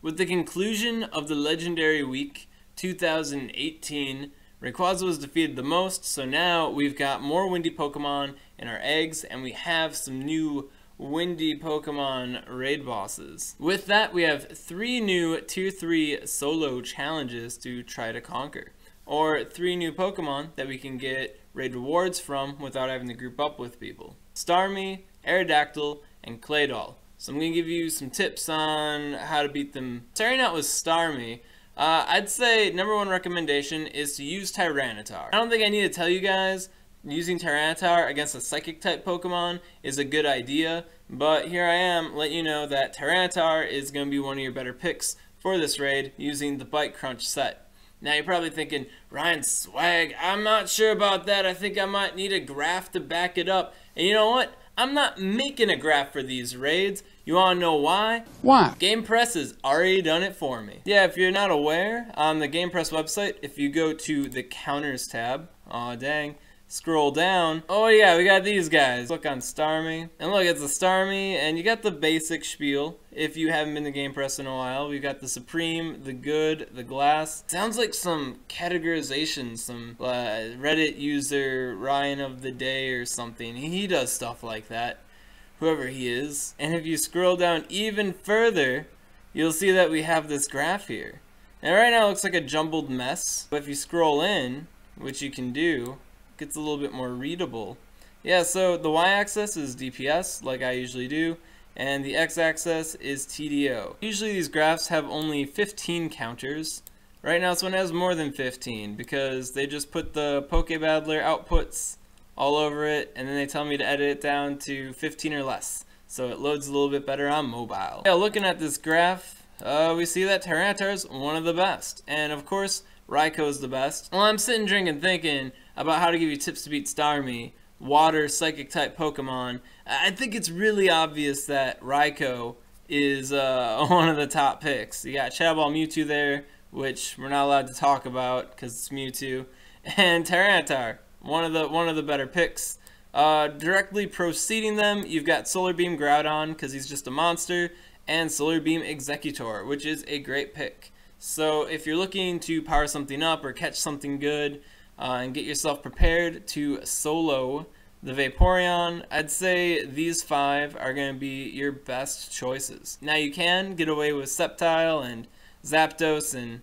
With the conclusion of the Legendary Week 2018, Rayquaza was defeated the most, so now we've got more windy Pokemon in our eggs, and we have some new windy Pokemon raid bosses. With that, we have 3 new Tier 3 solo challenges to try to conquer, or 3 new Pokemon that we can get raid rewards from without having to group up with people. Starmie, Aerodactyl, and Claydol. So I'm going to give you some tips on how to beat them. Starting out with Starmie, I'd say #1 recommendation is to use Tyranitar. I don't think I need to tell you guys using Tyranitar against a Psychic type Pokemon is a good idea, but here I am letting you know that Tyranitar is going to be one of your better picks for this raid using the Bite Crunch set. Now you're probably thinking, Ryan Swag, I'm not sure about that. I think I might need a graph to back it up. And you know what? I'm not making a graph for these raids. You want to know why? Why? GamePress has already done it for me. Yeah, if you're not aware, on the GamePress website, if you go to the Counters tab, aw dang, scroll down, oh yeah, we got these guys. Look on Starmie, and look, it's a Starmie, and you got the basic spiel. If you haven't been to GamePress in a while, we've got the Supreme, the Good, the Glass. Sounds like some categorization, some Reddit user Ryan of the Day or something. He does stuff like that, whoever he is. And if you scroll down even further, you'll see that we have this graph here. And right now it looks like a jumbled mess, but if you scroll in, which you can do, it gets a little bit more readable. Yeah, so the y-axis is DPS, like I usually do, and the x-axis is TDO. Usually these graphs have only 15 counters. Right now this one has more than 15 because they just put the Pokebattler outputs all over it, and then they tell me to edit it down to 15 or less, so it loads a little bit better on mobile. Yeah, looking at this graph, we see that Tyranitar is one of the best, and of course Raikou is the best. Well, I'm sitting drinking thinking about how to give you tips to beat Starmie, water Psychic type Pokemon. I think it's really obvious that Raikou is one of the top picks. You got Shadow Ball Mewtwo there, which we're not allowed to talk about because it's Mewtwo, and Tyranitar, one of the better picks. Directly preceding them, you've got Solar Beam Groudon because he's just a monster, and Solar Beam Exeggutor, which is a great pick. So if you're looking to power something up or catch something good and get yourself prepared to solo the Vaporeon, I'd say these 5 are going to be your best choices. Now you can get away with Sceptile and Zapdos and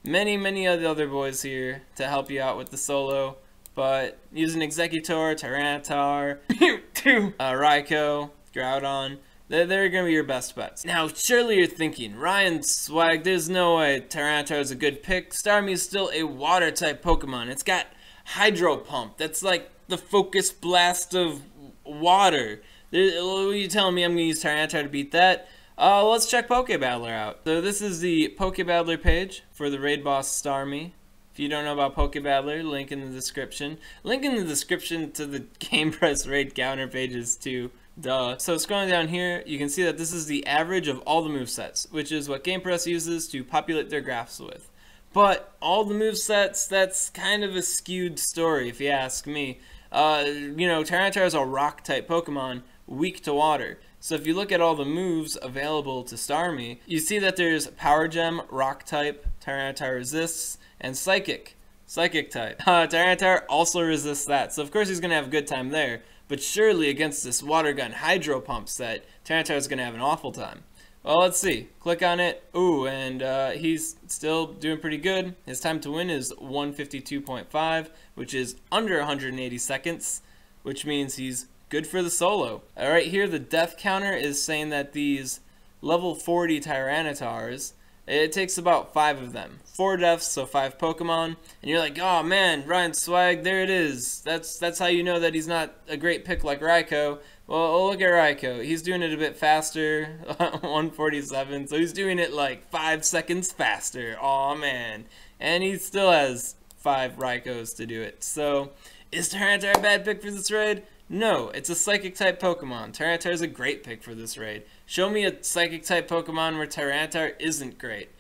many of the other boys here to help you out with the solo, but using Exeggutor, Tyranitar, Mewtwo, Raikou, Groudon, they're going to be your best bets. Now, surely you're thinking, Ryan Swag, there's no way Tyranitar is a good pick. Starmie is still a water-type Pokemon. It's got Hydro Pump. That's like the Focus Blast of water. What are you telling me I'm going to use Tyranitar to beat that? Let's check Pokebattler out. So this is the Pokebattler page for the raid boss Starmie. If you don't know about Pokebattler, link in the description. Link in the description to the GamePress raid counter pages too. Duh. So scrolling down here, you can see that this is the average of all the movesets, which is what GamePress uses to populate their graphs with. But all the movesets, that's kind of a skewed story if you ask me. You know, Tyranitar is a rock-type Pokemon, weak to water. So if you look at all the moves available to Starmie, you see that there's Power Gem, Rock-type, Tyranitar resists, and Psychic type. Tyranitar also resists that, so of course he's going to have a good time there. But surely against this Water Gun Hydro Pump set, Tyranitar is going to have an awful time. Well, let's see. Click on it. Ooh, and he's still doing pretty good. His time to win is 152.5, which is under 180 seconds, which means he's good for the solo. Alright, here the death counter is saying that these level 40 Tyranitars, it takes about 5 of them. 4 deaths, so 5 Pokemon. And you're like, oh man, Ryan Swag, there it is. That's how you know that he's not a great pick like Raikou. Well, look at Raikou. He's doing it a bit faster, 147. So he's doing it like 5 seconds faster. Aw man. And he still has 5 Raikous to do it. So, is Tyranitar a bad pick for this raid? No, it's a Psychic type Pokemon. Tyranitar is a great pick for this raid. Show me a Psychic type Pokemon where Tyranitar isn't great,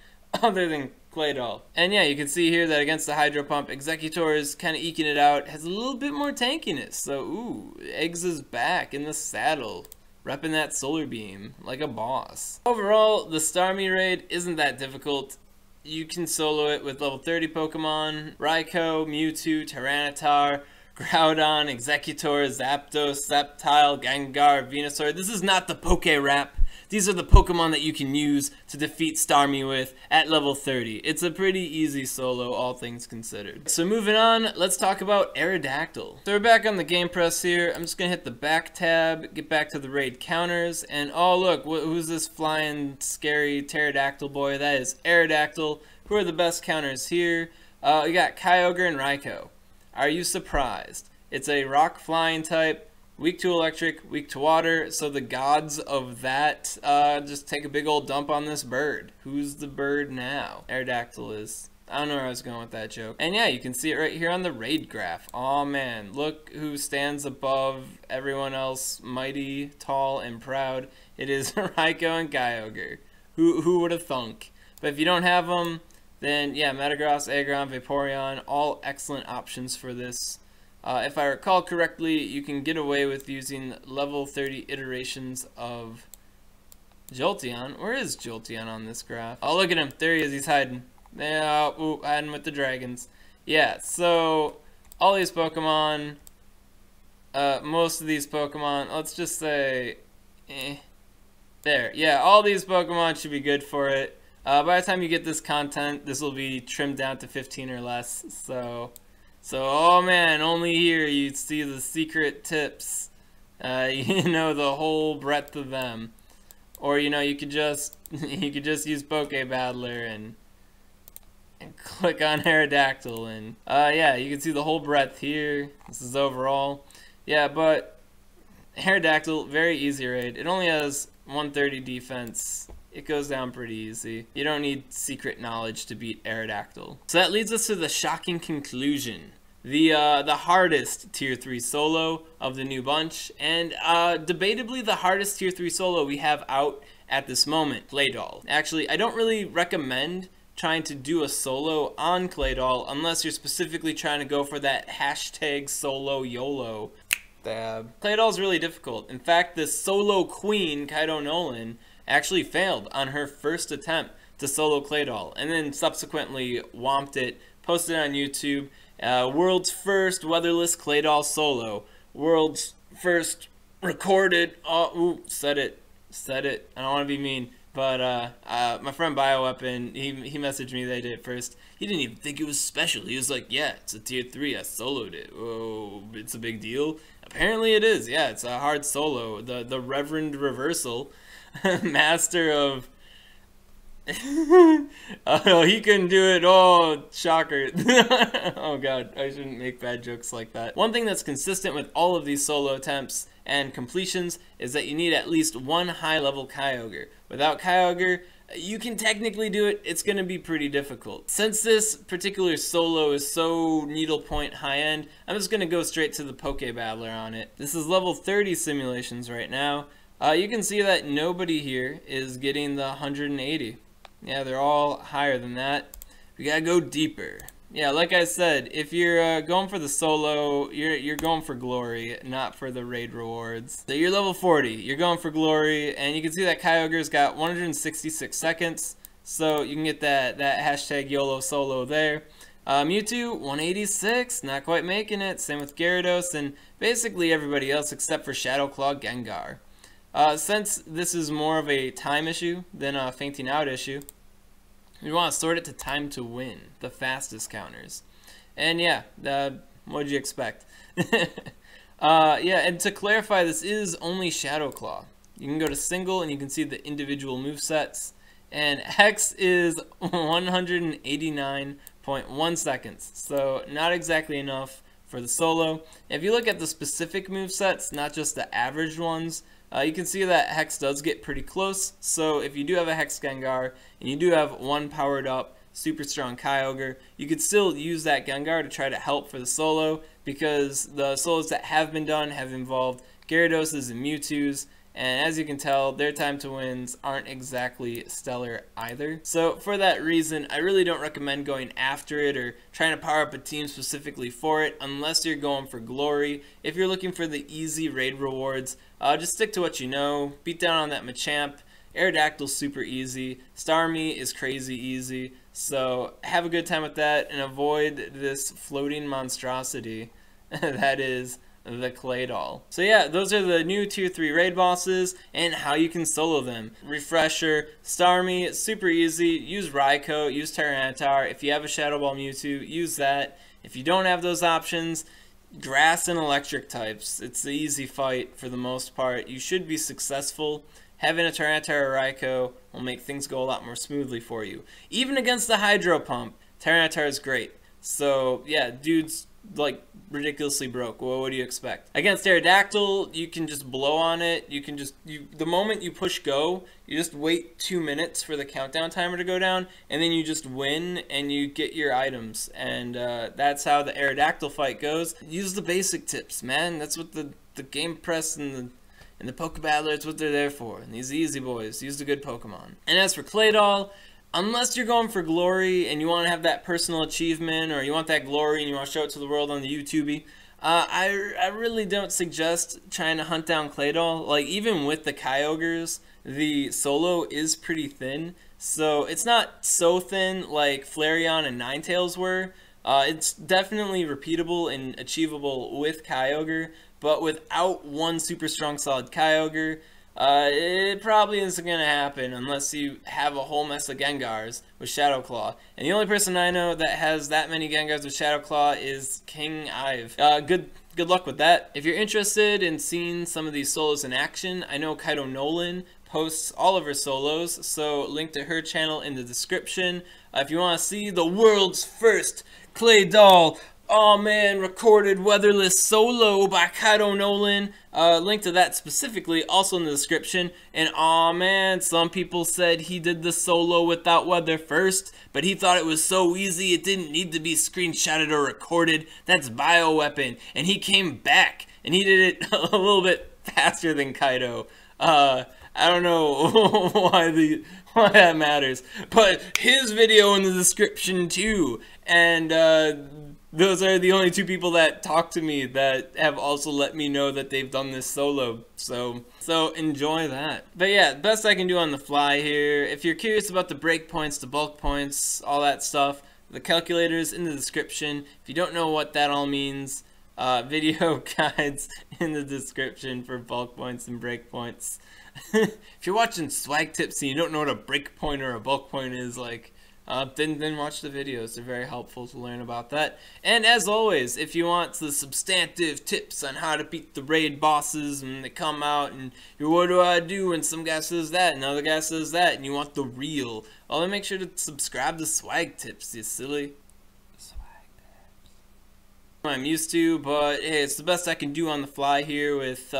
other than Claydol. And yeah, you can see here that against the Hydro Pump, Exeggutor is kind of eking it out, has a little bit more tankiness. So, ooh, Eggs is back in the saddle. repping that Solar Beam like a boss. Overall, the Starmie raid isn't that difficult. You can solo it with level 30 Pokemon, Raikou, Mewtwo, Tyranitar, Groudon, Executor, Zapdos, Sceptile, Gengar, Venusaur. This is not the Poke Rap. These are the Pokemon that you can use to defeat Starmie with at level 30. It's a pretty easy solo, all things considered. So moving on, let's talk about Aerodactyl. So we're back on the Game Press here. I'm just going to hit the back tab, get back to the raid counters, and oh look, who's this flying, scary pterodactyl boy? That is Aerodactyl. Who are the best counters here? We got Kyogre and Raikou. Are you surprised? It's a rock flying type. Weak to electric, weak to water, so the gods of that just take a big old dump on this bird. Who's the bird now? Aerodactyl is. I don't know where I was going with that joke. And yeah, you can see it right here on the raid graph. Aw man, look who stands above everyone else, mighty, tall, and proud. It is Raikou and Kyogre. Who would have thunk? But if you don't have them, then yeah, Metagross, Aggron, Vaporeon, all excellent options for this. If I recall correctly, you can get away with using level 30 iterations of Jolteon. Where is Jolteon on this graph? Oh, look at him. There he is. He's hiding. Yeah, ooh, hiding with the dragons. Yeah, so all these Pokemon, most of these Pokemon, let's just say, there. Yeah, all these Pokemon should be good for it. By the time you get this content, this will be trimmed down to 15 or less, so oh man, only here you'd see the secret tips, you know, the whole breadth of them. Or, you know, you could just use Pokebattler and click on Aerodactyl, and yeah, you can see the whole breadth here. This is overall. Yeah, but Aerodactyl, very easy raid. It only has 130 defense. It goes down pretty easy. You don't need secret knowledge to beat Aerodactyl. So that leads us to the shocking conclusion. The hardest tier 3 solo of the new bunch, and debatably the hardest tier 3 solo we have out at this moment, Claydol. Actually, I don't really recommend trying to do a solo on Claydol unless you're specifically trying to go for that hashtag solo YOLO. Claydol's really difficult. In fact, the solo queen, Kaido Nolan, actually failed on her first attempt to solo Claydol, and then subsequently womped it, posted it on YouTube. World's first weatherless Claydol solo. World's first recorded. Oh, said it. I don't want to be mean, but my friend Bioweapon, he messaged me that he did it first. He didn't even think it was special. He was like, yeah, it's a tier 3. I soloed it. Oh, it's a big deal. Apparently it is. Yeah, it's a hard solo. The Reverend Reversal, master of. Oh, he couldn't do it. Oh, shocker. Oh god, I shouldn't make bad jokes like that. One thing that's consistent with all of these solo attempts and completions is that you need at least one high level Kyogre. Without Kyogre, you can technically do it, it's going to be pretty difficult. Since this particular solo is so needlepoint high end, I'm just going to go straight to the Pokebattler on it. This is level 30 simulations right now. You can see that nobody here is getting the 180. Yeah, they're all higher than that. We gotta go deeper. Yeah, like I said, if you're going for the solo, you're going for glory, not for the raid rewards. So you're level 40, you're going for glory, and you can see that Kyogre's got 166 seconds, so you can get that hashtag YOLO solo there. Mewtwo, 186, not quite making it. Same with Gyarados, and basically everybody else except for Shadowclaw Gengar. Since this is more of a time issue than a fainting out issue, we want to sort it to time to win, the fastest counters. And yeah, what'd you expect? Yeah, and to clarify, this is only Shadowclaw. You can go to single and you can see the individual movesets. And Hex is 189.1 seconds, so not exactly enough for the solo. If you look at the specific movesets, not just the average ones, you can see that Hex does get pretty close. So if you do have a Hex Gengar and you do have one powered up super strong Kyogre, you could still use that Gengar to try to help for the solo, because the solos that have been done have involved Gyarados and Mewtwo's, and as you can tell, their time to wins aren't exactly stellar either. So for that reason, I really don't recommend going after it or trying to power up a team specifically for it unless you're going for glory. If you're looking for the easy raid rewards, just stick to what you know, beat down on that Machamp. Aerodactyl's super easy, Starmie is crazy easy, so have a good time with that and avoid this floating monstrosity that is the Claydol. So yeah, those are the new tier 3 raid bosses and how you can solo them. Refresher, Starmie, it's super easy. Use Raikou, use Tyranitar. If you have a Shadow Ball Mewtwo, use that. If you don't have those options, grass and electric types. It's the easy fight for the most part. You should be successful. Having a Tyranitar or Raikou will make things go a lot more smoothly for you. Even against the Hydro Pump, Tyranitar is great. So yeah, dude's like ridiculously broke. Well, what do you expect? Against Aerodactyl, you can just blow on it. You can just, the moment you push go, you just wait 2 minutes for the countdown timer to go down, and then you just win and you get your items. And that's how the Aerodactyl fight goes. Use the basic tips, man. That's what the GamePress and the Pokebattler, it's what they're there for. And these easy boys, use the good Pokemon. And as for Claydol, unless you're going for glory and you want to have that personal achievement, or you want that glory and you want to show it to the world on the YouTube, I really don't suggest trying to hunt down Claydol. Like, even with the Kyogres, the solo is pretty thin. So it's not so thin like Flareon and Ninetales were. It's definitely repeatable and achievable with Kyogre, but without one super strong solid Kyogre, it probably isn't going to happen unless you have a whole mess of Gengars with Shadow Claw. And the only person I know that has that many Gengars with Shadow Claw is King Ive. Good luck with that. If you're interested in seeing some of these solos in action, I know Kaido Nolan posts all of her solos, so link to her channel in the description. If you want to see the world's first Claydol, oh man, recorded weatherless solo by Kaido Nolan, link to that specifically also in the description. And oh man, some people said he did the solo without weather first, but he thought it was so easy it didn't need to be screenshotted or recorded. That's Bioweapon, and he came back and he did it a little bit faster than Kaido. I don't know why that matters, but his video in the description too. And those are the only two people that talk to me that have also let me know that they've done this solo. So enjoy that. But yeah, best I can do on the fly here. If you're curious about the breakpoints, the bulk points, all that stuff, the calculator's in the description. If you don't know what that all means, video guides in the description for bulk points and breakpoints. If you're watching SwagTips and you don't know what a breakpoint or a bulk point is, like, then watch the videos. They're very helpful to learn about that. And as always, if you want the substantive tips on how to beat the raid bosses and they come out and what do I do when some guy says that and another guy says that, and you want the real, well, then make sure to subscribe to SwagTips, you silly. I'm used to, but hey, it's the best I can do on the fly here with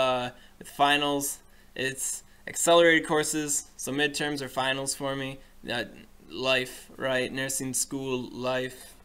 finals. It's accelerated courses, so midterms are finals for me. Life, right? Nursing school life.